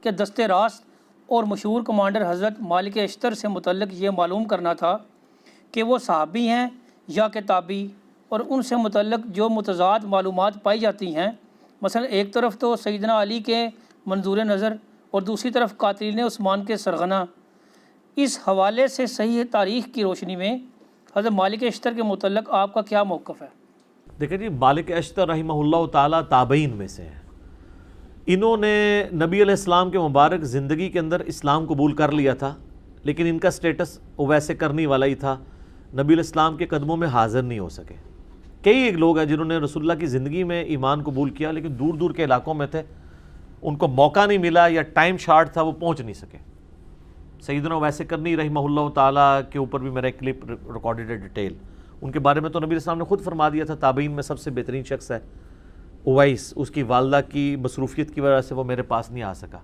کہ دست راست اور مشہور کمانڈر حضرت مالک اشتر سے متعلق یہ معلوم کرنا تھا کہ وہ صحابی ہیں یا کہ تابعی، اور ان سے متعلق جو متضاد معلومات پائی جاتی ہیں، مثلا ایک طرف تو سیدنا علی کے منظور نظر اور دوسری طرف قاتلین عثمان کے سرغنہ، اس حوالے سے صحیح تاریخ کی روشنی میں حضرت مالک اشتر کے متعلق آپ کا کیا موقف ہے؟ دیکھیں جی، مالک اشتر رحمہ اللہ تعالیٰ تابعین میں سے ہیں۔ انہوں نے نبی علیہ السلام کے مبارک زندگی کے اندر اسلام قبول کر لیا تھا، لیکن ان کا سٹیٹس ویسے کرنے والا ہی تھا، نبی علیہ السلام کے قدموں میں حاضر نہیں ہو سکے۔ کئی ایک لوگ ہیں جنہوں نے رسول اللہ کی زندگی میں ایمان قبول کیا، لیکن دور دور کے علاقوں میں تھے، ان کو موقع نہیں ملا یا ٹائم شارٹ تھا، وہ پہنچ نہیں سکے۔ سیدنا ویسے کرنی رحمہ اللہ تعالیٰ کے اوپر بھی میرا ایک کلپ ریکارڈڈ ہے ڈیٹیل، ان کے بارے میں تو نبی علیہ السلام نے خود فرما دیا تھا تابعین میں سب سے بہترین شخص ہے اویس، اس کی والدہ کی مصروفیت کی وجہ سے وہ میرے پاس نہیں آ سکا۔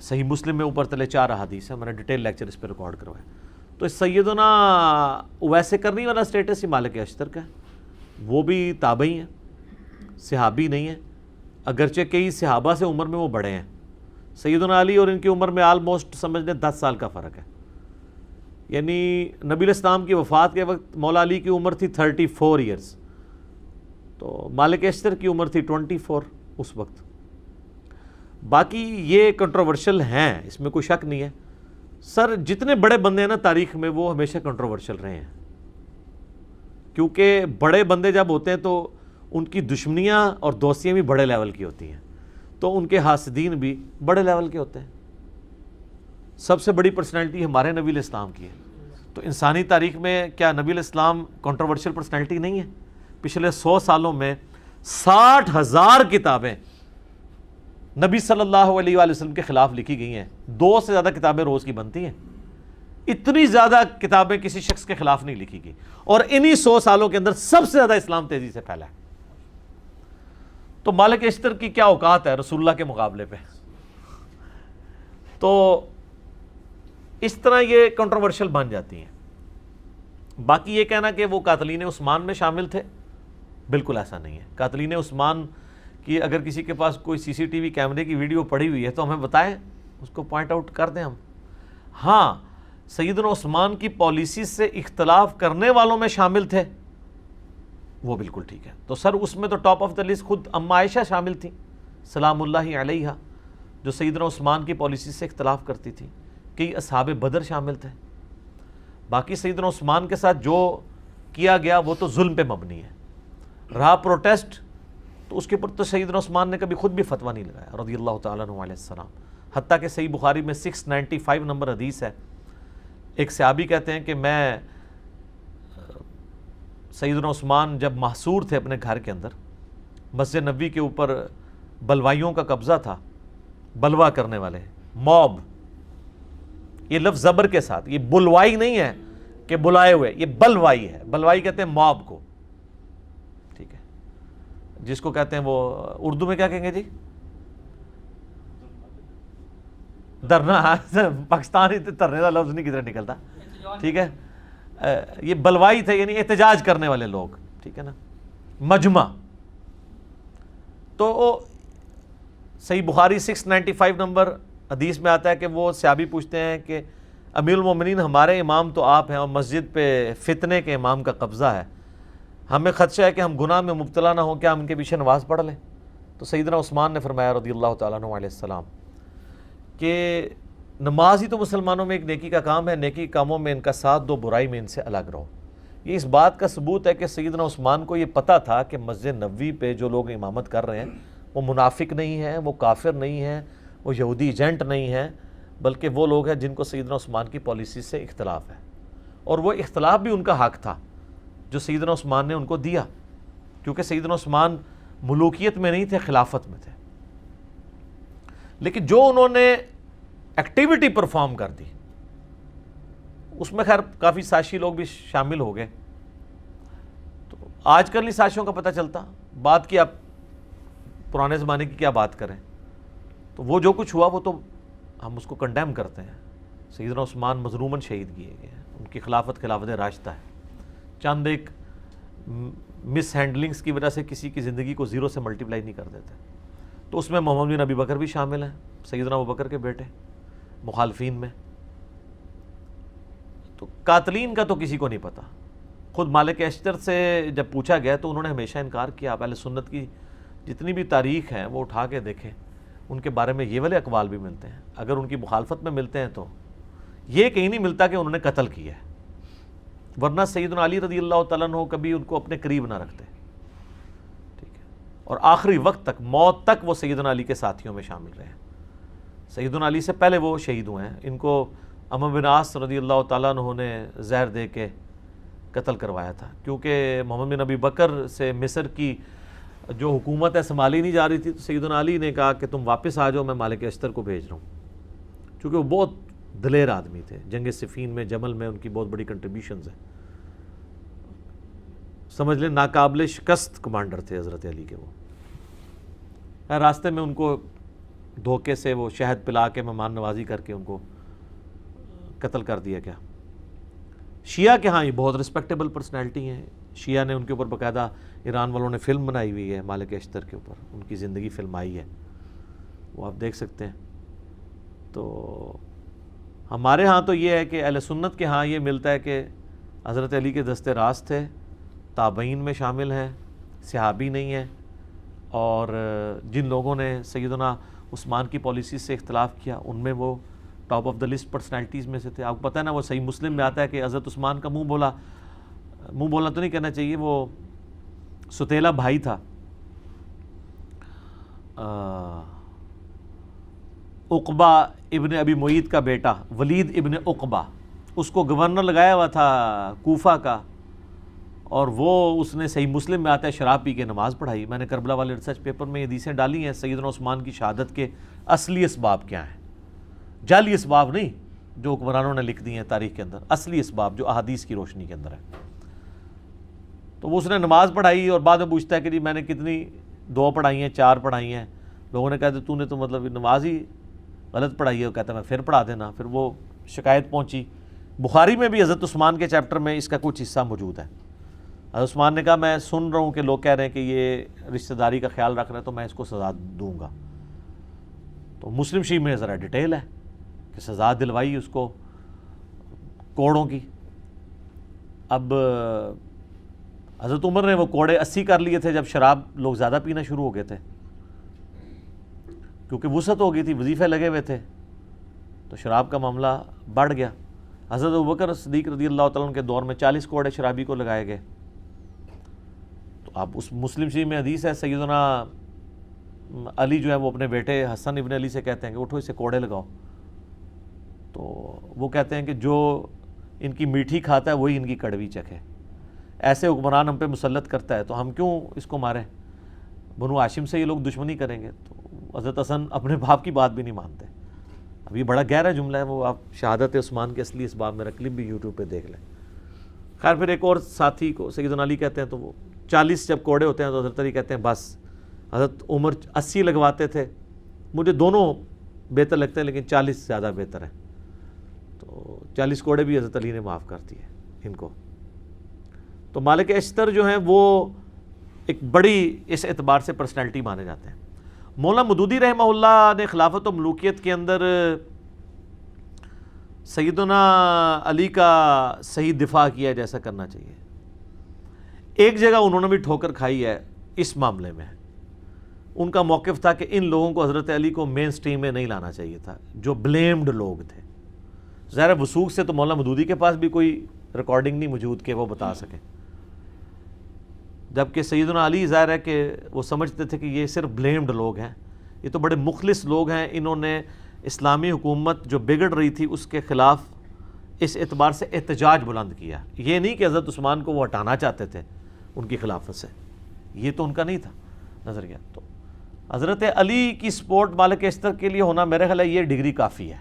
صحیح مسلم میں اوپر تلے 4 احادیث ہیں، میں نے ڈیٹیل لیکچر اس پہ ریکارڈ کروایا۔ تو سیدنا اویس کرنی والا سٹیٹس ہی مالک اشتر کا ہے، وہ بھی تابعی ہیں، صحابی نہیں ہیں، اگرچہ کئی صحابہ سے عمر میں وہ بڑے ہیں۔ سیدنا علی اور ان کی عمر میں آلموسٹ سمجھ لیں 10 سال کا فرق ہے، یعنی نبی علیہ السلام کی وفات کے وقت مولا علی کی عمر تھی 34 ایئرز، تو مالک اشتر کی عمر تھی 24 اس وقت۔ باقی یہ کنٹروورشل ہیں، اس میں کوئی شک نہیں ہے۔ سر جتنے بڑے بندے ہیں نا تاریخ میں، وہ ہمیشہ کنٹروورشل رہے ہیں، کیونکہ بڑے بندے جب ہوتے ہیں تو ان کی دشمنیاں اور دوستیاں بھی بڑے لیول کی ہوتی ہیں، تو ان کے حاسدین بھی بڑے لیول کے ہوتے ہیں۔ سب سے بڑی پرسنالٹی ہمارے نبی علیہ السلام کی ہے، تو انسانی تاریخ میں کیا نبی علیہ السلام کنٹروورشل پرسنالٹی نہیں ہے؟ پچھلے 100 سالوں میں 60,000 کتابیں نبی صلی اللہ علیہ وآلہ وسلم کے خلاف لکھی گئی ہیں، 2 سے زیادہ کتابیں روز کی بنتی ہیں، اتنی زیادہ کتابیں کسی شخص کے خلاف نہیں لکھی گئی، اور انہی 100 سالوں کے اندر سب سے زیادہ اسلام تیزی سے پھیلا ہے۔ تو مالک اشتر کی کیا اوقات ہے رسول اللہ کے مقابلے پہ؟ تو اس طرح یہ کنٹروورشل بن جاتی ہیں۔ باقی یہ کہنا کہ وہ قاتلین عثمان میں شامل تھے، بالکل ایسا نہیں ہے۔ قاتلین عثمان کی اگر کسی کے پاس کوئی سی سی ٹی وی کیمرے کی ویڈیو پڑی ہوئی ہے تو ہمیں بتائیں، اس کو پوائنٹ آؤٹ کر دیں ہم۔ ہاں، سیدنا عثمان کی پالیسی سے اختلاف کرنے والوں میں شامل تھے، وہ بالکل ٹھیک ہے۔ تو سر اس میں تو ٹاپ آف دا لسٹ خود اما عائشہ شامل تھیں سلام اللہ علیہا، جو سیدنا عثمان کی پالیسی سے اختلاف کرتی تھی۔ کئی اصحاب بدر شامل تھے۔ باقی سیدنا عثمان کے ساتھ جو کیا گیا وہ تو ظلم پہ مبنی ہے۔ رہا پروٹیسٹ، تو اس کے اوپر تو سیدنا عثمان نے کبھی خود بھی فتویٰ نہیں لگایا رضی اللہ تعالیٰ عنہ علیہ السلام۔ حتیٰ کہ صحیح بخاری میں 695 نمبر حدیث ہے، ایک صحابی کہتے ہیں کہ میں سیدنا عثمان جب محصور تھے اپنے گھر کے اندر، مسجد نبوی کے اوپر بلوائیوں کا قبضہ تھا، بلوا کرنے والے، موب، یہ لفظ زبر کے ساتھ، یہ بلوائی نہیں ہے کہ بلائے ہوئے، یہ بلوائی ہے۔ بلوائی کہتے ہیں موب کو، ٹھیک ہے، جس کو کہتے ہیں وہ اردو میں کیا کہیں گے جی؟ درنا، پاکستانی ترنے کا لفظ نہیں کدھر نکلتا، ٹھیک ہے، یہ بلوائی تھے، یعنی احتجاج کرنے والے لوگ، ٹھیک ہے نا، مجمع۔ تو صحیح بخاری 695 نمبر حدیث میں آتا ہے کہ وہ صحابی پوچھتے ہیں کہ امیر المومنین ہمارے امام تو آپ ہیں، اور مسجد پہ فتنے کے امام کا قبضہ ہے، ہمیں خدشہ ہے کہ ہم گناہ میں مبتلا نہ ہوں، کیا ہم ان کے پیچھے نماز پڑھ لیں؟ تو سیدنا عثمان نے فرمایا رضی اللہ تعالیٰ عنہ علیہ السلام کہ نماز ہی تو مسلمانوں میں ایک نیکی کا کام ہے، نیکی کاموں میں ان کا ساتھ دو، برائی میں ان سے الگ رہو۔ یہ اس بات کا ثبوت ہے کہ سیدنا عثمان کو یہ پتہ تھا کہ مسجد نبوی پہ جو لوگ امامت کر رہے ہیں وہ منافق نہیں ہیں، وہ کافر نہیں ہیں، وہ یہودی ایجنٹ نہیں ہیں، بلکہ وہ لوگ ہیں جن کو سیدنا عثمان کی پالیسی سے اختلاف ہے، اور وہ اختلاف بھی ان کا حق تھا جو سیدنا عثمان نے ان کو دیا، کیونکہ سیدنا عثمان ملوکیت میں نہیں تھے، خلافت میں تھے۔ لیکن جو انہوں نے ایکٹیویٹی پرفارم کر دی، اس میں خیر کافی سازشی لوگ بھی شامل ہو گئے۔ تو آج کل نہیں سازشوں کا پتہ چلتا، بات کی آپ پرانے زمانے کی کیا بات کریں، تو وہ جو کچھ ہوا وہ تو ہم اس کو کنڈیم کرتے ہیں۔ سیدنا عثمان مظلوماً شہید کیے گئے ہیں، ان کی خلافت راشدہ ہے۔ چند ایک مس ہینڈلنگز کی وجہ سے کسی کی زندگی کو زیرو سے ملٹیپلائی نہیں کر دیتے، تو اس میں محمد بن ابی بکر بھی شامل ہیں، سیدنا ابوبکر کے بیٹے مخالفین میں. تو قاتلین کا تو کسی کو نہیں پتہ. خود مالک اشتر سے جب پوچھا گیا تو انہوں نے ہمیشہ انکار کیا. آپ اہل سنت کی جتنی بھی تاریخ ہیں وہ اٹھا کے دیکھیں, ان کے بارے میں یہ والے اقوال بھی ملتے ہیں. اگر ان کی مخالفت میں ملتے ہیں تو یہ کہیں نہیں ملتا کہ انہوں نے قتل کیا ہے, ورنہ سیدنا علی رضی اللہ تعالیٰ عنہ کبھی ان کو اپنے قریب نہ رکھتے. ٹھیک ہے, اور آخری وقت تک, موت تک وہ سیدنا علی کے ساتھیوں میں شامل رہے ہیں. سیدنا علی سے پہلے وہ شہید ہوئے ہیں. ان کو عمرو بن عاص رضی اللہ تعالیٰ عنہ نے زہر دے کے قتل کروایا تھا, کیونکہ محمد بن ابی بکر سے مصر کی جو حکومت ہے سنبھالی نہیں جا رہی تھی. تو سیدنا علی نے کہا کہ تم واپس آ جاؤ, میں مالک اشتر کو بھیج رہا ہوں, چونکہ وہ بہت دلیر آدمی تھے. جنگ صفین میں, جمل میں ان کی بہت بڑی کنٹریبیوشنز ہیں. سمجھ لیں ناقابل شکست کمانڈر تھے حضرت علی کے. وہ راستے میں ان کو دھوکے سے وہ شہد پلا کے مہمان نوازی کر کے ان کو قتل کر دیا گیا. شیعہ کے ہاں یہ بہت رسپیکٹیبل پرسنالٹی ہیں. شیعہ نے ان کے اوپر باقاعدہ, ایران والوں نے فلم بنائی ہوئی ہے مالک اشتر کے اوپر, ان کی زندگی فلم آئی ہے, وہ آپ دیکھ سکتے ہیں. تو ہمارے ہاں تو یہ ہے کہ اہل سنت کے ہاں یہ ملتا ہے کہ حضرت علی کے دستے راست تھے, تابعین میں شامل ہیں, صحابی نہیں ہیں, اور جن لوگوں نے سیدنا عثمان کی پالیسی سے اختلاف کیا ان میں وہ top of the list personalities میں سے تھے. آپ کو پتہ ہے نا, وہ صحیح مسلم میں آتا ہے کہ حضرت عثمان کا منہ بولا تو نہیں کہنا چاہیے, وہ ستیلا بھائی تھا عقبہ ابن ابی معیط کا بیٹا ولید ابن عقبہ, اس کو گورنر لگایا ہوا تھا کوفہ کا, اور وہ اس نے صحیح مسلم میں آتا ہے شراب پی کے نماز پڑھائی. میں نے کربلا والے ریسرچ پیپر میں یہ حدیثیں ڈالی ہیں سیدنا عثمان کی شہادت کے اصلی اسباب کیا ہیں, جعلی اسباب نہیں جو حکمرانوں نے لکھ دی ہیں تاریخ کے اندر, اصلی اسباب جو احادیث کی روشنی کے اندر ہے. تو وہ اس نے نماز پڑھائی اور بعد میں پوچھتا ہے کہ جی میں نے کتنی 2 پڑھائی ہیں 4 پڑھائی ہیں. لوگوں نے کہا کہ تو نے تو مطلب نماز ہی غلط پڑھائی ہے. وہ کہتا ہے میں پھر پڑھا دینا. پھر وہ شکایت پہنچی. بخاری میں بھی حضرت عثمان کے چیپٹر میں اس کا کچھ حصہ موجود ہے. حضرت عثمان نے کہا میں سن رہا ہوں کہ لوگ کہہ رہے ہیں کہ یہ رشتہ داری کا خیال رکھ رہے ہیں تو میں اس کو سزا دوں گا. تو مسلم شریف میں ذرا ڈیٹیل ہے کہ سزا دلوائی اس کو کوڑوں کی. اب حضرت عمر نے وہ کوڑے 80 کر لیے تھے جب شراب لوگ زیادہ پینا شروع ہو گئے تھے, کیونکہ وسعت ہو گئی تھی, وظیفے لگے ہوئے تھے, تو شراب کا معاملہ بڑھ گیا. حضرت ابوبکر صدیق رضی اللہ تعالیٰ عنہ کے دور میں 40 کوڑے شرابی کو لگائے گئے. تو اب اس مسلم شریف میں حدیث ہے, سیدنا علی جو ہے وہ اپنے بیٹے حسن ابن علی سے کہتے ہیں کہ اٹھو اسے کوڑے لگاؤ. تو وہ کہتے ہیں کہ جو ان کی میٹھی کھاتا ہے وہی ان کی کڑوی چکھے. ایسے حکمران ہم پہ مسلط کرتا ہے تو ہم کیوں اس کو ماریں, بنو ہاشم سے یہ لوگ دشمنی کریں گے. تو حضرت حسن اپنے باپ کی بات بھی نہیں مانتے. اب یہ بڑا گہرا جملہ ہے, وہ آپ شہادت عثمان کے اصلی اسباب میں کلپ بھی یوٹیوب پہ دیکھ لیں. خیر پھر ایک اور ساتھی کو سیدنا علی کہتے ہیں, تو وہ 40 جب کوڑے ہوتے ہیں تو حضرت علی کہتے ہیں بس. حضرت عمر 80 لگواتے تھے, مجھے دونوں بہتر لگتے ہیں لیکن 40 زیادہ بہتر ہے. تو 40 کوڑے بھی حضرت علی نے معاف کر دیے ان کو. تو مالک اشتر جو ہیں وہ ایک بڑی اس اعتبار سے پرسنالٹی مانے جاتے ہیں. مولانا مودودی رحمہ اللہ نے خلافت و ملوکیت کے اندر سیدنا علی کا صحیح دفاع کیا جیسا کرنا چاہیے. ایک جگہ انہوں نے بھی ٹھوکر کھائی ہے اس معاملے میں. ان کا موقف تھا کہ ان لوگوں کو حضرت علی کو مین سٹریم میں نہیں لانا چاہیے تھا جو بلیمڈ لوگ تھے. ظاہر وثوق سے تو مولانا مودودی کے پاس بھی کوئی ریکارڈنگ نہیں موجود کہ وہ بتا سکیں, جبکہ سیدنا علی ظاہر ہے کہ وہ سمجھتے تھے کہ یہ صرف بلیمڈ لوگ ہیں, یہ تو بڑے مخلص لوگ ہیں, انہوں نے اسلامی حکومت جو بگڑ رہی تھی اس کے خلاف اس اعتبار سے احتجاج بلند کیا. یہ نہیں کہ حضرت عثمان کو وہ ہٹانا چاہتے تھے ان کی خلافت سے, یہ تو ان کا نہیں تھا نظریہ. تو حضرت علی کی سپورٹ مالک اشتر کے لیے ہونا میرے خیال ہے یہ ڈگری کافی ہے,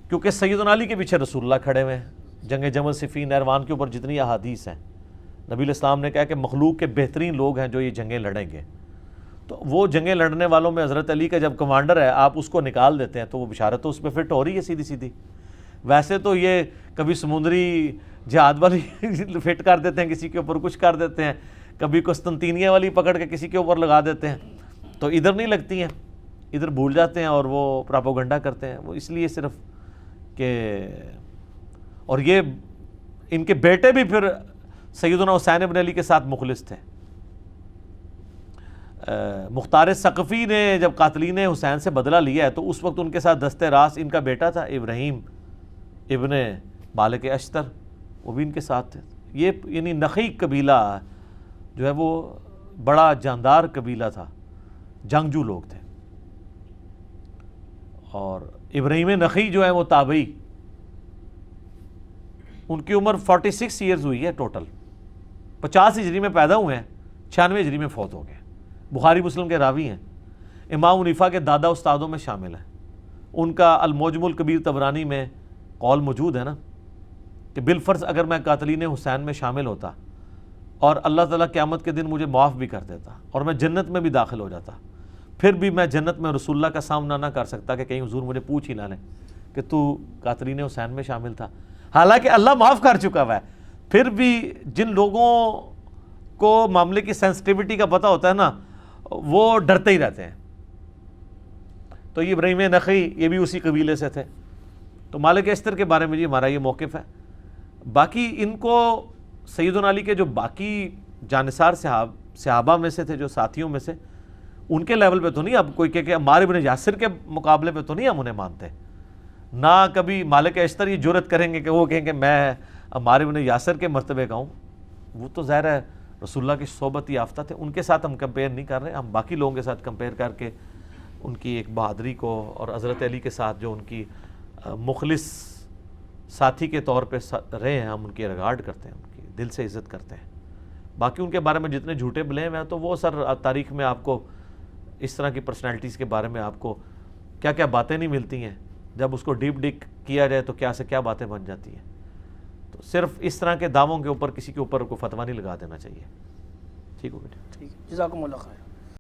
کیونکہ سیدنا علی کے پیچھے رسول اللہ کھڑے ہوئے ہیں. جنگ جمل صفین نہروان کے اوپر جتنی احادیث ہیں, نبی علیہ السلام نے کہا کہ مخلوق کے بہترین لوگ ہیں جو یہ جنگیں لڑیں گے. تو وہ جنگیں لڑنے والوں میں حضرت علی کا جب کمانڈر ہے آپ اس کو نکال دیتے ہیں تو وہ بشارت تو اس پہ فٹ ہو رہی ہے سیدھی سیدھی. ویسے تو یہ کبھی سمندری جہاد والی فٹ کر دیتے ہیں کسی کے اوپر, کچھ کر دیتے ہیں, کبھی قسطنطینیہ والی پکڑ کے کسی کے اوپر لگا دیتے ہیں, تو ادھر نہیں لگتی ہیں. ادھر بھول جاتے ہیں اور وہ پراپوگنڈا کرتے ہیں، وہ اس لیے صرف کہ، اور یہ ان کے بیٹے بھی پھر سیدنا حسین ابن علی کے ساتھ مخلص تھے۔ مختار ثقفی نے جب قاتلین حسین سے بدلہ لیا ہے تو اس وقت ان کے ساتھ دست راست ان کا بیٹا تھا ابراہیم ابن مالک اشتر، وہ بھی ان کے ساتھ تھے۔ یہ یعنی نخی قبیلہ جو ہے وہ بڑا جاندار قبیلہ تھا، جنگجو لوگ تھے۔ اور ابراہیم نخی جو ہے وہ تابعی، ان کی عمر 46 ایئرز ہوئی ہے ٹوٹل، 50 ہجری میں پیدا ہوئے ہیں، 96 ہجری میں فوت ہو گئے، بخاری مسلم کے راوی ہیں، امام حنیفہ کے دادا استادوں میں شامل ہیں۔ ان کا المعجم الکبیر طبرانی میں قول موجود ہے نا کہ بالفرض اگر میں قاتلین حسین میں شامل ہوتا اور اللہ تعالیٰ قیامت کے دن مجھے معاف بھی کر دیتا اور میں جنت میں بھی داخل ہو جاتا، پھر بھی میں جنت میں رسول اللہ کا سامنا نہ کر سکتا کہ کہیں حضور مجھے پوچھ ہی نہ لیں کہ تو قاتلین حسین میں شامل تھا، حالانکہ اللہ معاف کر چکا ہوا ہے۔ پھر بھی جن لوگوں کو معاملے کی سینسٹیوٹی کا پتہ ہوتا ہے نا، وہ ڈرتے ہی رہتے ہیں۔ تو یہ ابراہیم نخی یہ بھی اسی قبیلے سے تھے۔ تو مالک اشتر کے بارے میں جی ہمارا یہ موقف ہے۔ باقی ان کو سیدنا علی کے جو باقی جانثار صحابہ میں سے تھے، جو ساتھیوں میں سے، ان کے لیول پہ تو نہیں اب کوئی کہ عمار ابن یاسر کے مقابلے پہ تو نہیں ہم انہیں مانتے، نہ کبھی مالک اشتر یہ جرأت کریں گے کہ وہ کہیں کہ میں عمار ابن یاسر کے مرتبے کا ہوں۔ وہ تو ظاہر ہے رسول اللہ کی صحبت یافتہ تھے، ان کے ساتھ ہم کمپیئر نہیں کر رہے، ہم باقی لوگوں کے ساتھ کمپیئر کر کے ان کی ایک بہادری کو اور حضرت علی کے ساتھ جو ان کی مخلص ساتھی کے طور پہ رہے ہیں، ہم ان کی ریگارڈ کرتے ہیں، ان کی دل سے عزت کرتے ہیں۔ باقی ان کے بارے میں جتنے جھوٹے بلیم ہیں تو وہ سر تاریخ میں آپ کو اس طرح کی پرسنالٹیز کے بارے میں آپ کو کیا کیا باتیں نہیں ملتی ہیں، جب اس کو ڈیپ ڈک کیا جائے تو کیا سے کیا باتیں بن جاتی ہیں۔ تو صرف اس طرح کے دعووں کے اوپر کسی کے اوپر کوئی فتویٰ نہیں لگا دینا چاہیے۔ ٹھیک ہو بیٹے؟ ٹھیک ہے، جزاکم اللہ خیر۔